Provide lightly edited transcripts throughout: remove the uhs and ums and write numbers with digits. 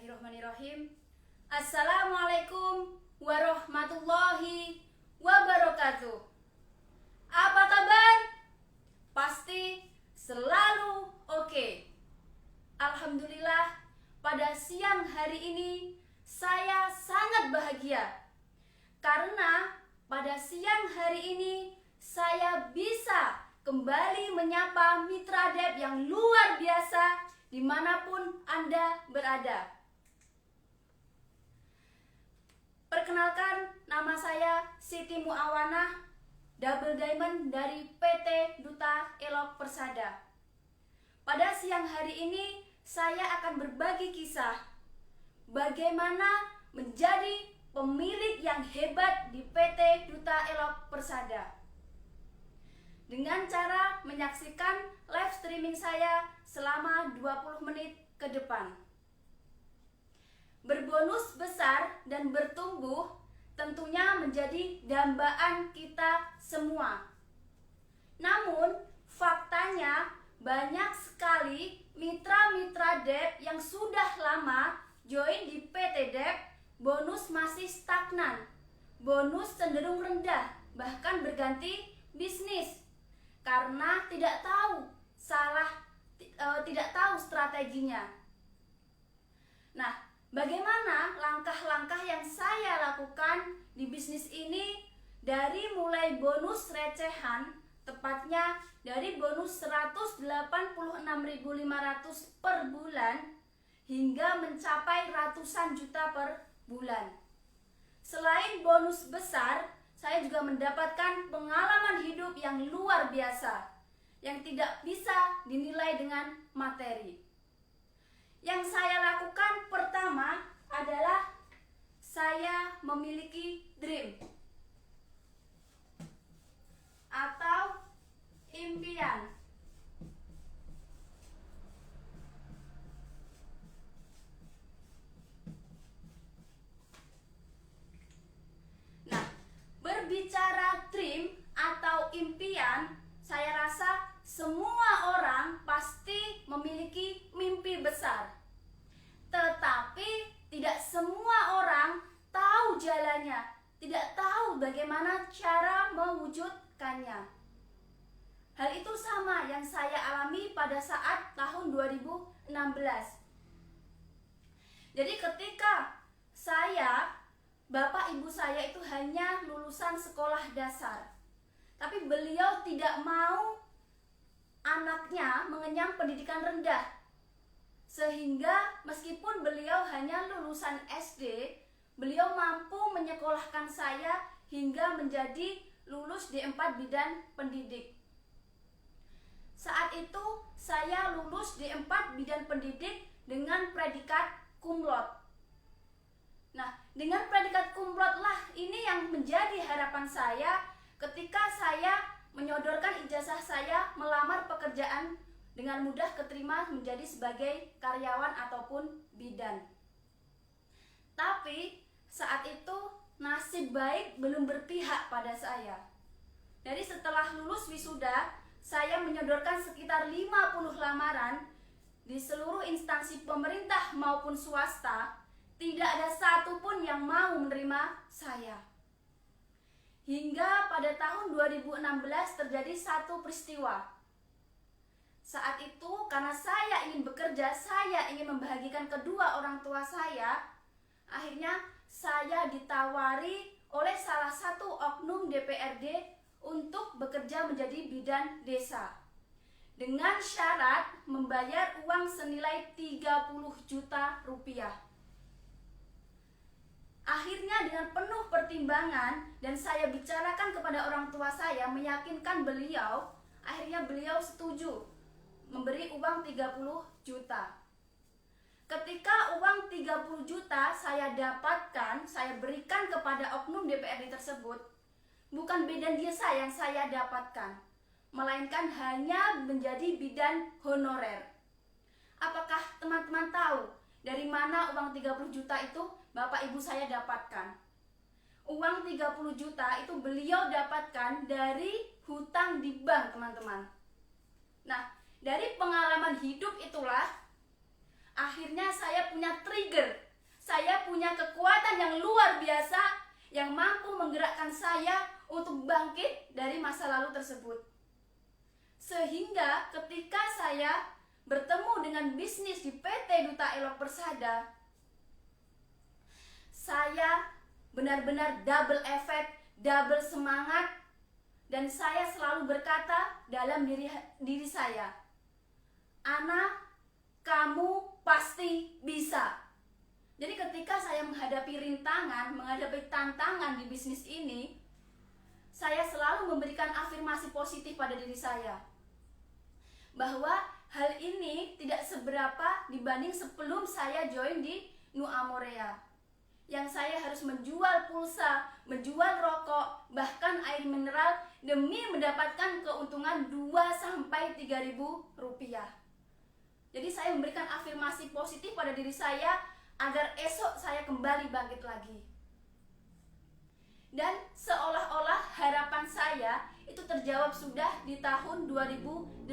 Bismillahirrahmanirrahim. Assalamualaikum warahmatullahi wabarakatuh. Apa kabar? Pasti selalu oke. Alhamdulillah, pada siang hari ini saya sangat bahagia karena pada siang hari ini saya bisa kembali menyapa mitra Dep yang luar biasa dimanapun Anda berada. Perkenalkan, nama saya Siti Muawanah, Double Diamond dari PT Duta Elok Persada. Pada siang hari ini saya akan berbagi kisah bagaimana menjadi pemilik yang hebat di PT Duta Elok Persada, dengan cara menyaksikan live streaming saya selama 20 menit ke depan. Berbonus besar dan bertumbuh tentunya menjadi dambaan kita semua. Namun faktanya banyak sekali mitra-mitra Dep yang sudah lama join di PT Dep, bonus masih stagnan, bonus cenderung rendah, bahkan berganti bisnis karena tidak tahu strateginya. Nah, bagaimana langkah-langkah yang saya lakukan di bisnis ini, dari mulai bonus recehan, tepatnya dari bonus 186.500 per bulan hingga mencapai ratusan juta per bulan. Selain bonus besar, saya juga mendapatkan pengalaman hidup yang luar biasa yang tidak bisa dinilai dengan materi. Yang saya lakukan pertama adalah saya memiliki dream atau impian. Nah, berbicara dream atau impian, saya rasa semua orang pasti memiliki mimpi besar. Tetapi tidak semua orang tahu jalannya, tidak tahu bagaimana cara mewujudkannya. Hal itu sama yang saya alami pada saat tahun 2016. Jadi ketika bapak ibu saya itu hanya lulusan sekolah dasar, tapi beliau tidak mau anaknya mengenyam pendidikan rendah, sehingga meskipun beliau hanya lulusan SD, beliau mampu menyekolahkan saya hingga menjadi lulus D4 bidang pendidik. Saat itu saya lulus D4 bidang pendidik dengan predikat cum laude. Nah, dengan predikat cum laude lah ini yang menjadi harapan saya ketika saya menyodorkan ijazah saya melamar pekerjaan, dengan mudah keterima menjadi sebagai karyawan ataupun bidan. Tapi saat itu nasib baik belum berpihak pada saya. Dari setelah lulus wisuda, saya menyodorkan sekitar 50 lamaran di seluruh instansi pemerintah maupun swasta. Tidak ada satupun yang mau menerima saya. Hingga pada tahun 2016 terjadi satu peristiwa. Saat itu karena saya ingin bekerja, saya ingin membahagiakan kedua orang tua saya, akhirnya saya ditawari oleh salah satu oknum DPRD untuk bekerja menjadi bidan desa, dengan syarat membayar uang senilai 30 juta rupiah. Akhirnya dengan penuh pertimbangan dan saya bicarakan kepada orang tua saya, meyakinkan beliau, akhirnya beliau setuju memberi uang 30 juta. Ketika uang 30 juta saya dapatkan, saya berikan kepada oknum DPRD tersebut, bukan bidan desa yang saya dapatkan, melainkan hanya menjadi bidan honorer. Apakah teman-teman tahu dari mana uang 30 juta itu bapak ibu saya dapatkan? Uang 30 juta itu beliau dapatkan dari hutang di bank, teman-teman. Nah, dari pengalaman hidup itulah akhirnya saya punya trigger. Saya punya kekuatan yang luar biasa yang mampu menggerakkan saya untuk bangkit dari masa lalu tersebut. Sehingga ketika saya bertemu dengan bisnis di PT Duta Elok Persada, saya benar-benar double efek, double semangat, dan saya selalu berkata dalam diri saya, Ana, kamu pasti bisa. Jadi ketika saya menghadapi rintangan, menghadapi tantangan di bisnis ini, saya selalu memberikan afirmasi positif pada diri saya, bahwa hal ini tidak seberapa dibanding sebelum saya join di Nu Amorea, yang saya harus menjual pulsa, menjual rokok, bahkan air mineral demi mendapatkan keuntungan 2-3 ribu rupiah. Jadi saya memberikan afirmasi positif pada diri saya agar esok saya kembali bangkit lagi. Dan seolah-olah harapan saya itu terjawab sudah di tahun 2018.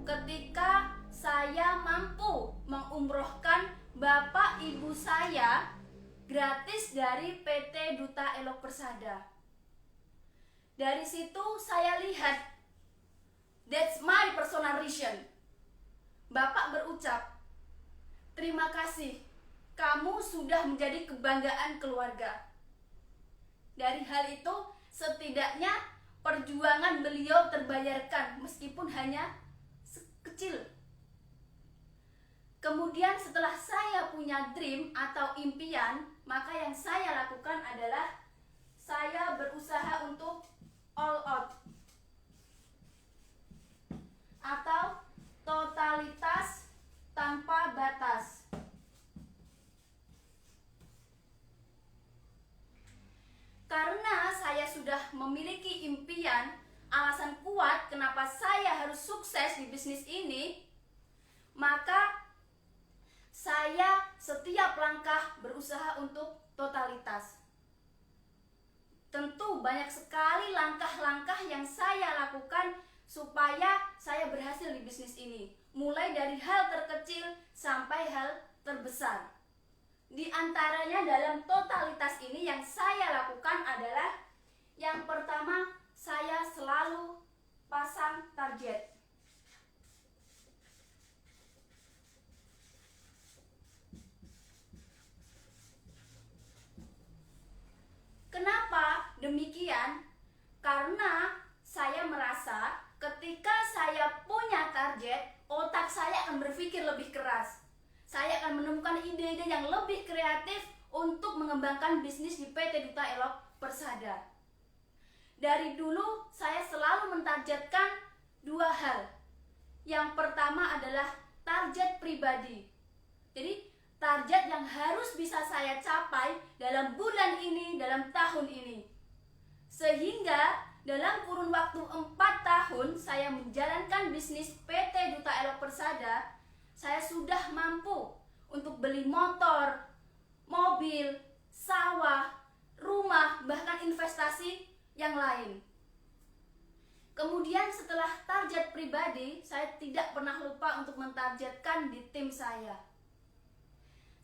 Ketika saya mampu mengumrohkan bapak ibu saya gratis dari PT Duta Elok Persada. Dari situ saya lihat, that's my personal reason. Bapak berucap, terima kasih, kamu sudah menjadi kebanggaan keluarga. Dari hal itu, setidaknya perjuangan beliau terbayarkan meskipun hanya kecil. Kemudian setelah saya punya dream atau impian, maka yang saya lakukan adalah saya berusaha untuk all out atau totalitas tanpa batas. Karena saya sudah memiliki impian, alasan kuat kenapa saya harus sukses di bisnis ini, maka saya setiap langkah berusaha untuk totalitas. Tentu banyak sekali langkah-langkah yang saya lakukan supaya saya berhasil di bisnis ini, mulai dari hal terkecil sampai hal terbesar. Di antaranya dalam totalitas ini yang saya lakukan adalah, yang pertama, saya selalu pasang target. Kenapa demikian? Karena saya merasa ketika saya punya target, otak saya akan berpikir lebih keras. Saya akan menemukan ide-ide yang lebih kreatif untuk mengembangkan bisnis di PT Duta Elok Persada. Dari dulu saya selalu mentargetkan dua hal. Yang pertama adalah target pribadi. Jadi target yang harus bisa saya capai dalam bulan ini, dalam tahun ini. Sehingga dalam kurun waktu 4 tahun saya menjalankan bisnis PT Duta Elok Persada, saya sudah mampu untuk beli motor, mobil, sawah, rumah, bahkan investasi yang lain. Kemudian setelah target pribadi, saya tidak pernah lupa untuk mentargetkan di tim saya.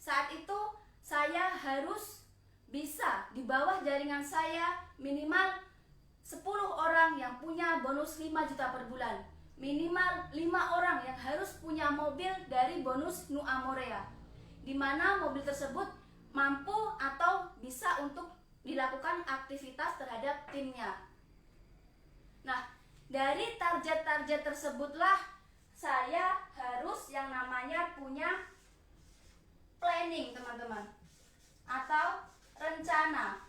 Saat itu saya harus bisa di bawah jaringan saya minimal 10 orang yang punya bonus 5 juta per bulan. Minimal 5 orang yang harus punya mobil dari bonus Nu Amorea, di mana mobil tersebut mampu atau bisa untuk dilakukan aktivitas terhadap timnya. Nah, dari target-target tersebutlah saya harus yang namanya punya planning, teman-teman, atau rencana.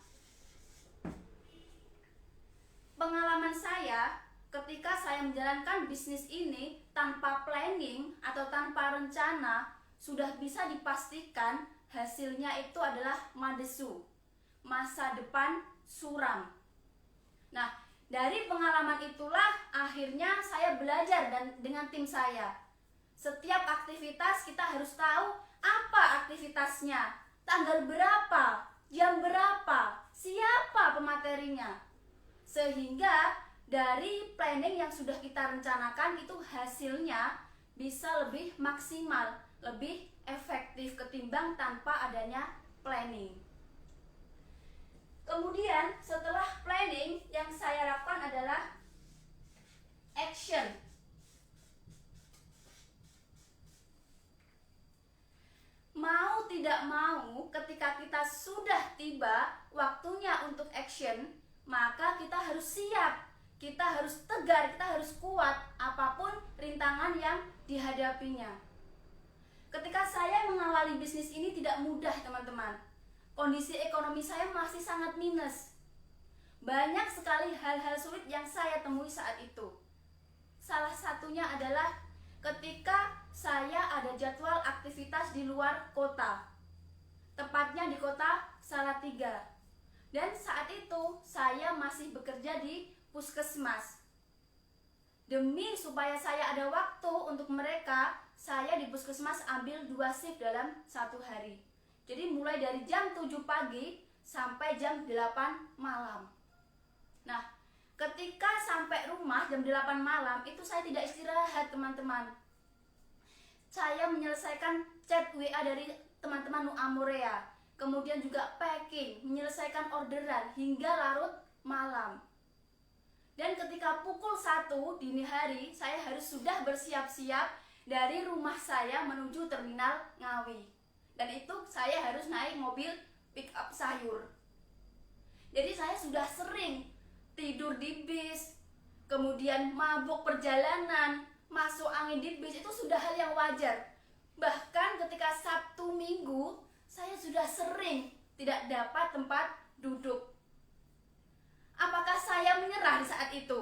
Pengalaman saya ketika saya menjalankan bisnis ini tanpa planning atau tanpa rencana, sudah bisa dipastikan hasilnya itu adalah madesu, masa depan suram. Nah, dari pengalaman itulah akhirnya saya belajar dengan tim saya. Setiap aktivitas kita harus tahu apa aktivitasnya, tanggal berapa, jam berapa, siapa pematerinya. Sehingga dari planning yang sudah kita rencanakan itu hasilnya bisa lebih maksimal, lebih efektif ketimbang tanpa adanya planning. Kemudian setelah planning, yang saya lakukan adalah action. Mau tidak mau, ketika kita sudah tiba waktunya untuk action, maka kita harus siap, kita harus tegar, kita harus kuat apapun rintangan yang dihadapinya. Ketika saya mengawali bisnis ini tidak mudah, teman-teman. Kondisi ekonomi saya masih sangat minus. Banyak sekali hal-hal sulit yang saya temui saat itu. Salah satunya adalah ketika saya ada jadwal aktivitas di luar kota, tepatnya di kota Salatiga. Dan saat itu saya masih bekerja di puskesmas. Demi supaya saya ada waktu untuk mereka, saya di puskesmas ambil 2 shift dalam satu hari. Jadi mulai dari jam 7 pagi sampai jam 8 malam. Nah, ketika sampai rumah jam 8 malam itu saya tidak istirahat, teman-teman. Saya menyelesaikan chat WA dari teman-teman Nu Amorea, kemudian juga packing, menyelesaikan orderan hingga larut malam. Dan ketika pukul 1 dini hari, saya harus sudah bersiap-siap dari rumah saya menuju terminal Ngawi. Dan itu saya harus naik mobil pick up sayur. Jadi saya sudah sering tidur di bis, kemudian mabuk perjalanan, masuk angin di bis, itu sudah hal yang wajar. Bahkan ketika Sabtu Minggu, saya sudah sering tidak dapat tempat duduk. Apakah saya menyerah di saat itu?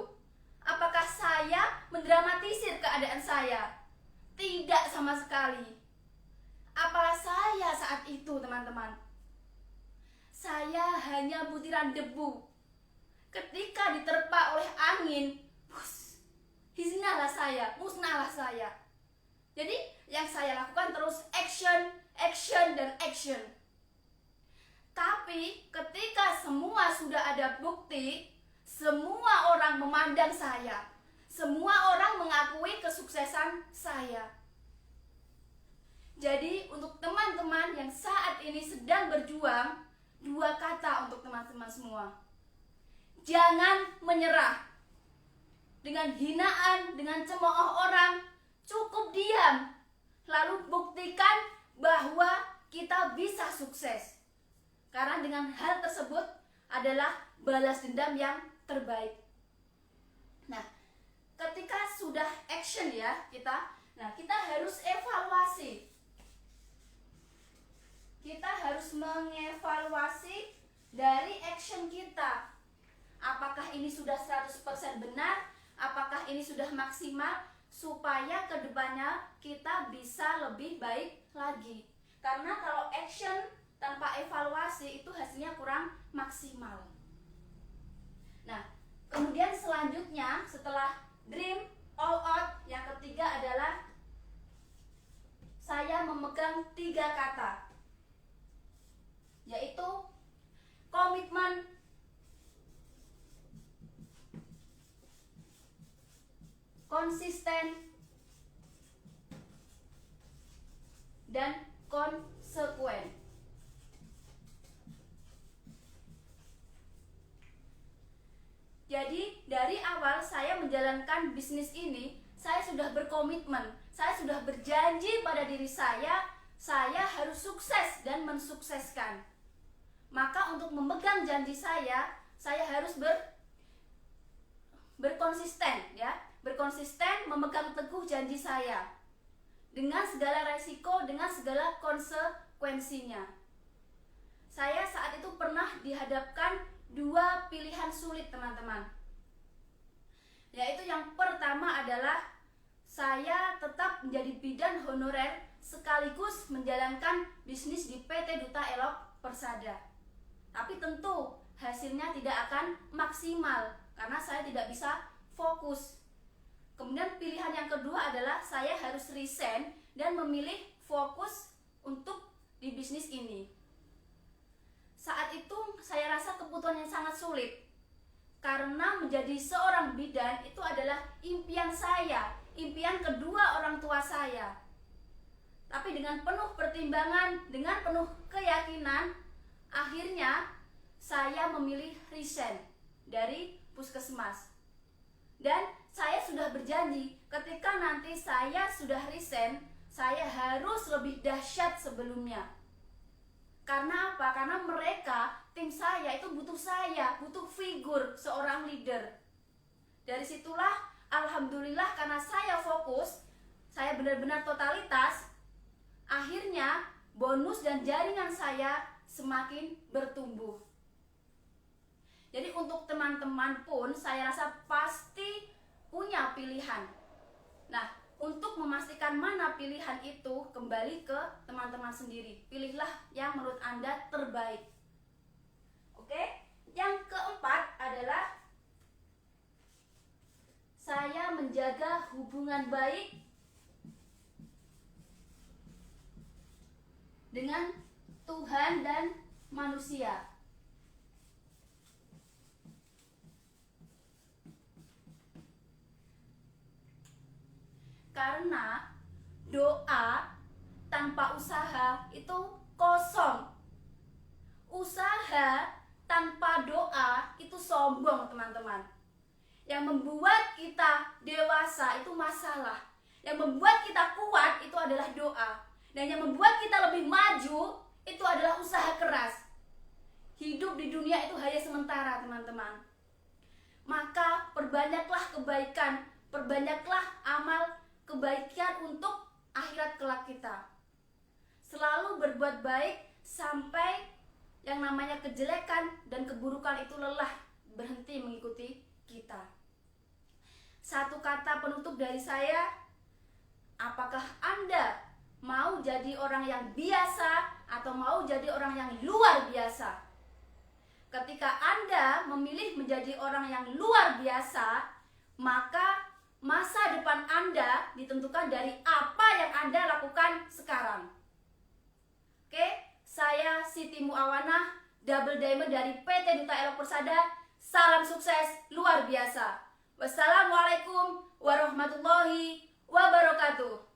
Apakah saya mendramatisir keadaan saya? Tidak sama sekali. Apalah saya saat itu, teman-teman? Saya hanya butiran debu. Ketika diterpa oleh angin, hiznalah saya, musnahlah saya. Jadi yang saya lakukan terus action, action, dan action. Tapi ketika semua sudah ada bukti, semua orang memandang saya, semua orang mengakui kesuksesan saya. Jadi untuk teman-teman yang saat ini sedang berjuang, 2 kata untuk teman-teman semua. Jangan menyerah. Dengan hinaan, dengan cemooh orang, cukup diam. Lalu buktikan bahwa kita bisa sukses. Karena dengan hal tersebut adalah balas dendam yang terbaik. Nah, ketika sudah action ya kita harus evaluasi. Kita harus mengevaluasi dari action kita. Apakah ini sudah 100% benar? Apakah ini sudah maksimal? Supaya kedepannya kita bisa lebih baik lagi. Karena kalau action tanpa evaluasi itu hasilnya kurang maksimal. Nah, kemudian selanjutnya setelah dream all out, yang ketiga adalah saya memegang 3 kata, yaitu komitmen, konsisten, dan konsekuen. Jadi dari awal saya menjalankan bisnis ini, saya sudah berkomitmen, saya sudah berjanji pada diri saya harus sukses dan mensukseskan. Maka untuk memegang janji saya harus berkonsisten ya, berkonsisten memegang teguh janji saya dengan segala resiko, dengan segala konsekuensinya. Saya saat itu pernah dihadapkan 2 pilihan sulit, teman-teman. Yaitu yang pertama adalah saya tetap menjadi bidan honorer sekaligus menjalankan bisnis di PT Duta Elok Persada. Tapi tentu hasilnya tidak akan maksimal karena saya tidak bisa fokus. Kemudian pilihan yang kedua adalah saya harus resign dan memilih fokus untuk di bisnis ini. Saat itu saya rasa keputusan yang sangat sulit. Karena menjadi seorang bidan itu adalah impian saya, impian kedua orang tua saya. Tapi dengan penuh pertimbangan, dengan penuh keyakinan, akhirnya saya memilih resign dari puskesmas. Dan saya sudah berjanji ketika nanti saya sudah resign, saya harus lebih dahsyat sebelumnya. Karena apa? Karena mereka, tim saya itu butuh saya, butuh figur seorang leader. Dari situlah alhamdulillah karena saya fokus, saya benar-benar totalitas, akhirnya bonus dan jaringan saya semakin bertumbuh. Jadi untuk teman-teman pun saya rasa pasti punya pilihan. Nah, untuk memastikan mana pilihan itu, kembali ke teman-teman sendiri. Pilihlah yang menurut Anda terbaik. Oke? Yang keempat adalah saya menjaga hubungan baik dengan Tuhan dan manusia. Karena doa tanpa usaha itu kosong. Usaha tanpa doa itu sombong, teman-teman. Yang membuat kita dewasa itu masalah. Yang membuat kita kuat itu adalah doa. Dan yang membuat kita lebih maju itu adalah usaha keras. Hidup di dunia itu hanya sementara, teman-teman. Maka perbanyaklah kebaikan, perbanyaklah amal kebaikan untuk akhirat kelak kita. Selalu berbuat baik sampai yang namanya kejelekan dan keburukan itu lelah berhenti mengikuti kita. Satu kata penutup dari saya, apakah Anda mau jadi orang yang biasa atau mau jadi orang yang luar biasa? Ketika Anda memilih menjadi orang yang luar biasa, maka masa depan Anda ditentukan dari apa yang Anda lakukan sekarang. Oke, saya Siti Muawanah, Double Diamond dari PT Duta Elok Persada. Salam sukses luar biasa. Wassalamualaikum warahmatullahi wabarakatuh.